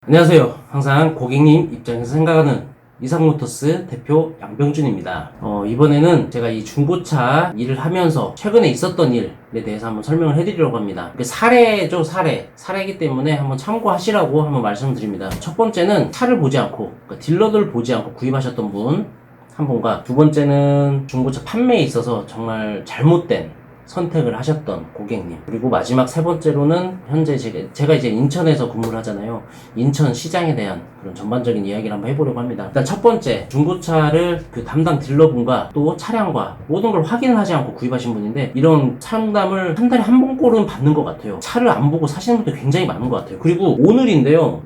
안녕하세요. 항상 고객님 입장에서 생각하는 이상모터스 대표 양병준입니다. 이번에는 제가 이 중고차 일을 하면서 최근에 있었던 일에 대해서 한번 설명을 해드리려고 합니다. 사례죠, 사례이기 때문에 한번 참고하시라고 한번 말씀드립니다. 첫 번째는 차를 보지 않고, 그러니까 딜러들을 보지 않고 구입하셨던 분 한 분과, 두 번째는 중고차 판매에 있어서 정말 잘못된 선택을 하셨던 고객님, 그리고 마지막 세 번째로는 현재 제가 이제 인천에서 근무를 하잖아요. 인천 시장에 대한 그런 전반적인 이야기를 한번 해보려고 합니다. 일단 첫 번째, 중고차를 그 담당 딜러분과 또 차량과 모든 걸 확인을 하지 않고 구입하신 분인데, 이런 상담을 한 달에 한 번꼴은 받는 것 같아요. 차를 안 보고 사시는 분들 굉장히 많은 것 같아요. 그리고 오늘인데요,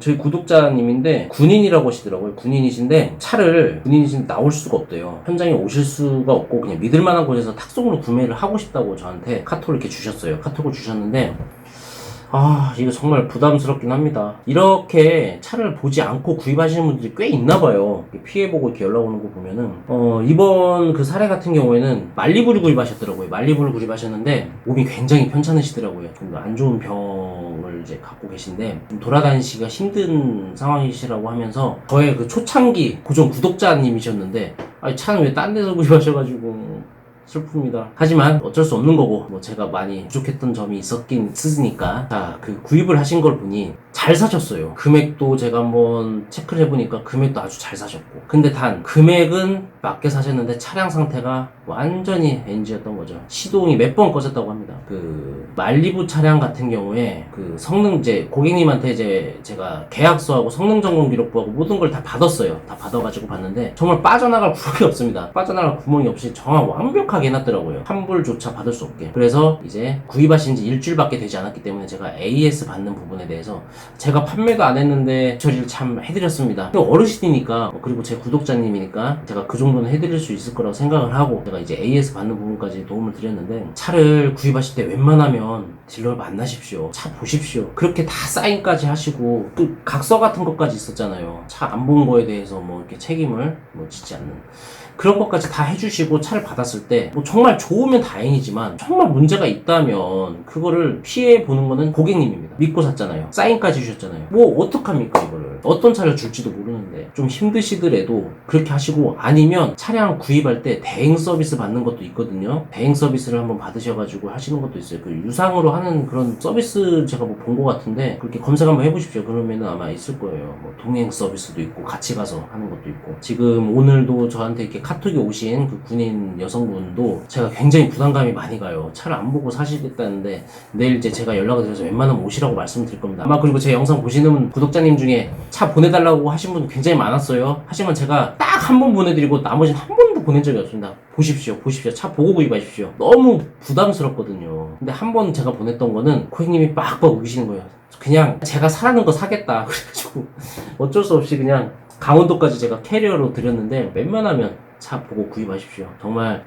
저희 구독자님인데 군인이라고 하시더라고요. 군인이신데 나올 수가 없대요. 현장에 오실 수가 없고 그냥 믿을 만한 곳에서 탁송으로 구매를 하고 싶다고 저한테 카톡을 이렇게 주셨어요. 카톡을 주셨는데, 이거 정말 부담스럽긴 합니다. 이렇게 차를 보지 않고 구입하시는 분들이 꽤 있나봐요. 피해보고 이렇게 연락 오는 거 보면은, 이번 그 사례 같은 경우에는 말리부를 구입하셨더라고요. 말리부를 구입하셨는데, 몸이 굉장히 편찮으시더라고요. 좀 안 좋은 병을 이제 갖고 계신데, 좀 돌아다니시기가 힘든 상황이시라고 하면서, 저의 그 초창기 고정 구독자님이셨는데, 차는 왜 딴 데서 구입하셔가지고, 슬픕니다. 하지만 어쩔 수 없는 거고, 제가 많이 부족했던 점이 있으니까. 자, 그 구입을 하신 걸 보니 잘 사셨어요. 금액도 제가 한번 체크를 해보니까 금액도 아주 잘 사셨고, 근데 단 금액은 맞게 사셨는데 차량 상태가 완전히 NG였던 거죠. 시동이 몇 번 꺼졌다고 합니다. 그 말리부 차량 같은 경우에 그 고객님한테 제가 계약서하고 성능 점검 기록부하고 모든 걸 다 받았어요. 다 받아가지고 봤는데 정말 빠져나갈 구멍이 없습니다. 빠져나갈 구멍이 없이 정말 완벽하게 해놨더라고요. 환불조차 받을 수 없게. 그래서 이제 구입하신 지 일주일밖에 되지 않았기 때문에 제가 AS 받는 부분에 대해서 제가 판매도 안 했는데 처리를 참 해드렸습니다. 어르신이니까, 그리고 제 구독자님이니까 제가 그 정도는 해드릴 수 있을 거라고 생각을 하고 제가 이제 AS 받는 부분까지 도움을 드렸는데, 차를 구입하실 때 웬만하면 딜러를 만나십시오. 차 보십시오. 그렇게 다 사인까지 하시고 그 각서 같은 것까지 있었잖아요. 차 안 본 거에 대해서 이렇게 책임을 짓지 않는 그런 것까지 다 해주시고 차를 받았을 때 정말 좋으면 다행이지만 정말 문제가 있다면 그거를 피해보는 거는 고객님입니다. 믿고 샀잖아요. 사인까지 주셨잖아요. 어떡합니까 이거를. 어떤 차를 줄지도 모르는데 좀 힘드시더라도 그렇게 하시고, 아니면 차량 구입할 때 대행 서비스 받는 것도 있거든요. 대행 서비스를 한번 받으셔가지고 하시는 것도 있어요. 그 유상으로 하는 그런 서비스 제가 본 것 같은데, 그렇게 검색 한번 해보십시오. 그러면 아마 있을 거예요. 동행 서비스도 있고 같이 가서 하는 것도 있고. 지금 오늘도 저한테 이렇게 카톡이 오신 그 군인 여성분도 제가 굉장히 부담감이 많이 가요. 차를 안 보고 사시겠다는데 내일 이제 제가 연락을 드려서 웬만하면 오시라고 말씀드릴 겁니다. 아마 그리고 제 영상 보시는 구독자님 중에 차 보내달라고 하신 분 굉장히 많았어요. 하지만 제가 딱 한 번 보내드리고 나머지는 한 번도 보낸 적이 없습니다. 보십시오. 차 보고 구입하십시오. 너무 부담스럽거든요. 근데 한 번 제가 보냈던 거는 고객님이 빡빡 우기시는 거예요. 그냥 제가 사라는 거 사겠다 그래가지고 어쩔 수 없이 그냥 강원도까지 제가 캐리어로 드렸는데, 웬만하면 차 보고 구입하십시오. 정말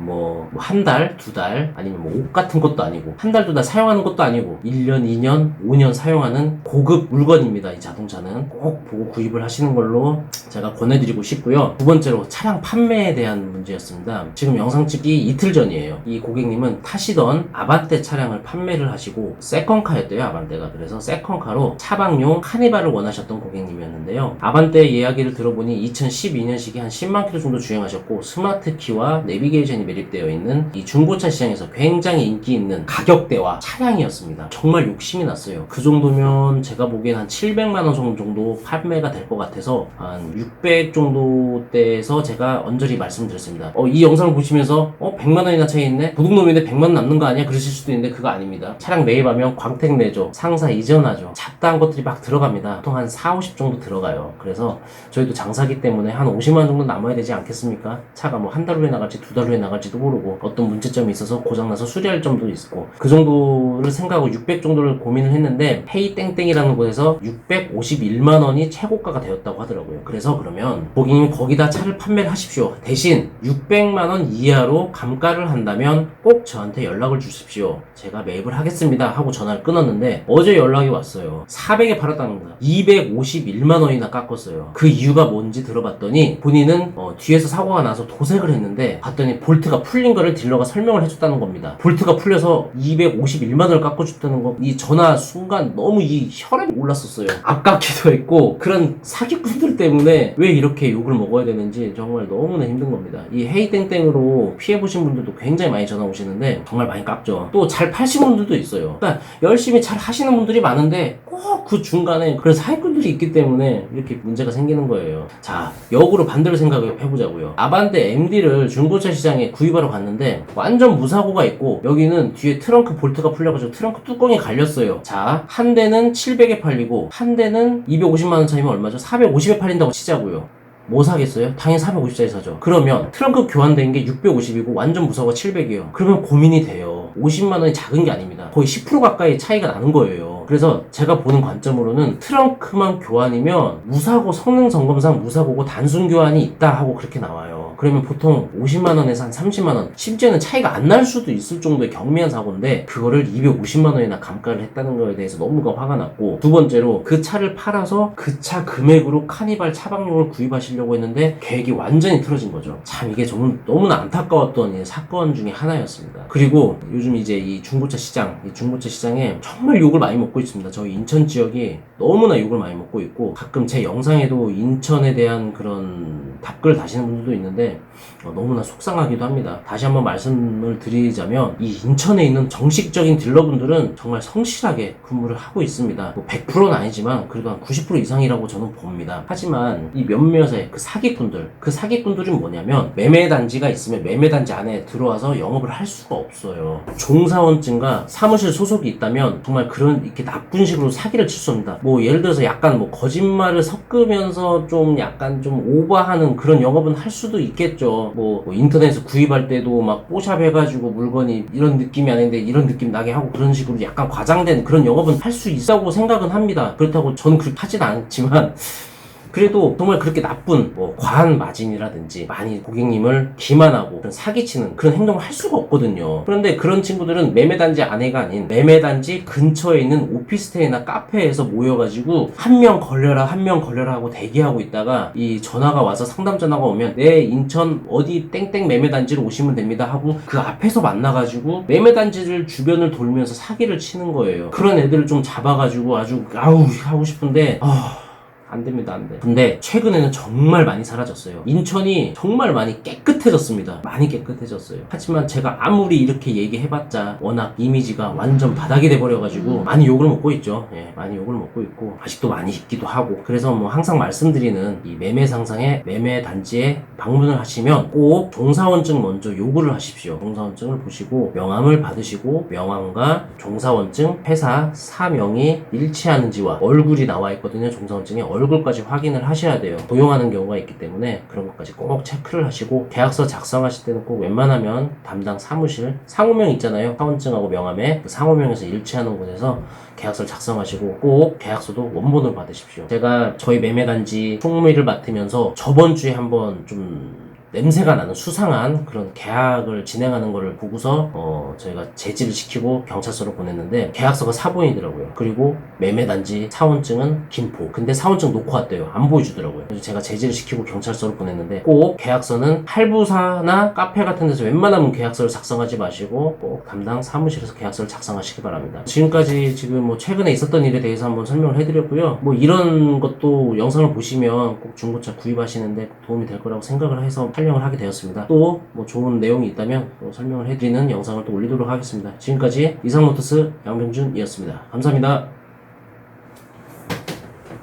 한 달, 두 달, 아니면 옷 같은 것도 아니고 한 달, 두 달 사용하는 것도 아니고 1년, 2년, 5년 사용하는 고급 물건입니다. 이 자동차는 꼭 보고 구입을 하시는 걸로 제가 권해드리고 싶고요. 두 번째로 차량 판매에 대한 문제였습니다. 지금 영상 찍기 이틀 전이에요. 이 고객님은 타시던 아반떼 차량을 판매를 하시고, 세컨카였대요, 아반떼가. 그래서 세컨카로 차박용 카니발을 원하셨던 고객님이었는데요. 아반떼 이야기를 들어보니 2012년식이 한 10만 킬로 정도 주행하셨고, 스마트 키와 내비게이션이 매립되어 있는 이 중고차 시장에서 굉장히 인기 있는 가격대와 차량이었습니다. 정말 욕심이 났어요. 그 정도면 제가 보기엔 한 700만원 정도 판매가 될 것 같아서 한 600 정도대에서 제가 언저리 말씀드렸습니다. 이 영상을 보시면서 100만원이나 차이 있네? 도둑놈인데 100만원 남는 거 아니야? 그러실 수도 있는데 그거 아닙니다. 차량 매입하면 광택 내죠, 상사 이전하죠, 잡다한 것들이 막 들어갑니다. 보통 한 4, 50 정도 들어가요. 그래서 저희도 장사기 때문에 한 50만원 정도 남아야 되지 않겠습니까? 차가 한 달 후에 나갈지 두 달 후에 나갈지도 모르고 어떤 문제점이 있어서 고장나서 수리할 점도 있고, 그 정도를 생각하고 600 정도를 고민을 했는데, 페이땡땡이라는 곳에서 651만원이 최고가가 되었다고 하더라고요. 그래서 그러면 고객님 거기다 차를 판매를 하십시오. 대신 600만원 이하로 감가를 한다면 꼭 저한테 연락을 주십시오. 제가 매입을 하겠습니다 하고 전화를 끊었는데, 어제 연락이 왔어요. 400에 팔았다는 거야. 251만원이나 깎았어요. 그 이유가 뭔지 들어봤더니 본인은 뒤에서 사고가 나서 가서 도색을 했는데 봤더니 볼트가 풀린 거를 딜러가 설명을 해줬다는 겁니다. 볼트가 풀려서 251만원을 깎아줬다는 거. 이 전화 순간 너무 이 혈압이 올랐었어요. 아깝기도 했고, 그런 사기꾼들 때문에 왜 이렇게 욕을 먹어야 되는지 정말 너무나 힘든 겁니다. 이 헤이땡땡으로 피해보신 분들도 굉장히 많이 전화 오시는데 정말 많이 깎죠. 또 잘 파시는 분들도 있어요. 그러니까 열심히 잘 하시는 분들이 많은데 꼭 그 중간에 그런 사기꾼들이 있기 때문에 이렇게 문제가 생기는 거예요. 자, 역으로 반대로 생각을 해보자고요. 아반떼 MD를 중고차 시장에 구입하러 갔는데 완전 무사고가 있고, 여기는 뒤에 트렁크 볼트가 풀려가지고 트렁크 뚜껑이 갈렸어요. 자, 한 대는 700에 팔리고 한 대는 250만원 차이면 얼마죠? 450에 팔린다고 치자고요. 뭐 사겠어요? 당연히 450짜리 사죠. 그러면 트렁크 교환된 게 650이고 완전 무사고가 700이에요. 그러면 고민이 돼요. 50만원이 작은 게 아닙니다. 거의 10% 가까이 차이가 나는 거예요. 그래서 제가 보는 관점으로는 트렁크만 교환이면 무사고, 성능 점검상 무사고고 단순 교환이 있다 하고 그렇게 나와요. 그러면 보통 50만원에서 한 30만원, 심지어는 차이가 안 날 수도 있을 정도의 경미한 사고인데 그거를 250만원이나 감가를 했다는 거에 대해서 너무가 화가 났고, 두 번째로 그 차를 팔아서 그 차 금액으로 카니발 차박용을 구입하시려고 했는데 계획이 완전히 틀어진 거죠. 참 이게 너무나 안타까웠던 사건 중에 하나였습니다. 그리고 요즘 이제 이 중고차 시장에 정말 욕을 많이 먹고 있습니다. 저희 인천 지역이 너무나 욕을 많이 먹고 있고, 가끔 제 영상에도 인천에 대한 그런 답글 다시는 분들도 있는데 너무나 속상하기도 합니다. 다시 한번 말씀을 드리자면 이 인천에 있는 정식적인 딜러분들은 정말 성실하게 근무를 하고 있습니다. 뭐 100%는 아니지만 그래도 한 90% 이상이라고 저는 봅니다. 하지만 이 몇몇의 그 사기꾼들은 뭐냐면, 매매단지가 있으면 매매단지 안에 들어와서 영업을 할 수가 없어요. 종사원증과 사무실 소속이 있다면 정말 그런 이렇게 나쁜 식으로 사기를 칠 수 없습니다. 뭐 예를 들어서 약간 뭐 거짓말을 섞으면서 좀 약간 좀 오버하는 그런 영업은 할 수도 있겠죠. 뭐 인터넷에서 구입할 때도 막 뽀샵 해가지고 물건이 이런 느낌이 아닌데 이런 느낌 나게 하고 그런 식으로 약간 과장된 그런 영업은 할 수 있다고 생각은 합니다. 그렇다고 저는 그렇게 하진 않지만 그래도 정말 그렇게 나쁜 과한 마진이라든지 많이 고객님을 기만하고 그런 사기치는 그런 행동을 할 수가 없거든요. 그런데 그런 친구들은 매매단지 안에가 아닌 매매단지 근처에 있는 오피스텔이나 카페에서 모여가지고 한 명 걸려라 하고 대기하고 있다가 이 전화가 와서 상담 전화가 오면 네 인천 어디 땡땡 매매단지로 오시면 됩니다 하고 그 앞에서 만나가지고 매매단지를 주변을 돌면서 사기를 치는 거예요. 그런 애들을 좀 잡아가지고 아주 하고 싶은데 안 됩니다, 안 돼. 근데 최근에는 정말 많이 사라졌어요. 인천이 정말 많이 깨끗해졌습니다. 많이 깨끗해졌어요. 하지만 제가 아무리 이렇게 얘기해봤자 워낙 이미지가 완전 바닥이 돼버려가지고 많이 욕을 먹고 있죠. 예, 많이 욕을 먹고 있고 아직도 많이 있기도 하고. 그래서 뭐 항상 말씀드리는 이 매매 상상의 매매 단지에 방문을 하시면 꼭 종사원증 먼저 요구를 하십시오. 종사원증을 보시고 명함을 받으시고 명함과 종사원증 회사 사명이 일치하는지와 얼굴이 나와 있거든요. 종사원증에 얼굴까지 확인을 하셔야 돼요. 도용하는 경우가 있기 때문에 그런 것까지 꼭 체크를 하시고, 계약서 작성하실 때는 꼭 웬만하면 담당 사무실 상호명 있잖아요. 사원증하고 명함에 그 상호명에서 일치하는 곳에서 계약서를 작성하시고 꼭 계약서도 원본으로 받으십시오. 제가 저희 매매단지 총무일을 맡으면서 저번 주에 한번 좀 냄새가 나는 수상한 그런 계약을 진행하는 거를 보고서 저희가 제지를 시키고 경찰서로 보냈는데 계약서가 사본이더라고요. 그리고 매매단지 사원증은 김포. 근데 사원증 놓고 왔대요. 안 보여주더라고요. 그래서 제가 제지를 시키고 경찰서로 보냈는데 꼭 계약서는 할부사나 카페 같은 데서 웬만하면 계약서를 작성하지 마시고 꼭 담당 사무실에서 계약서를 작성하시기 바랍니다. 지금까지 지금 뭐 최근에 있었던 일에 대해서 한번 설명을 해드렸고요. 뭐 이런 것도 영상을 보시면 꼭 중고차 구입하시는데 도움이 될 거라고 생각을 해서 설명을 하게 되었습니다. 또 뭐 좋은 내용이 있다면 또 설명을 해드리는 영상을 또 올리도록 하겠습니다. 지금까지 이상모터스 양병준이었습니다. 감사합니다.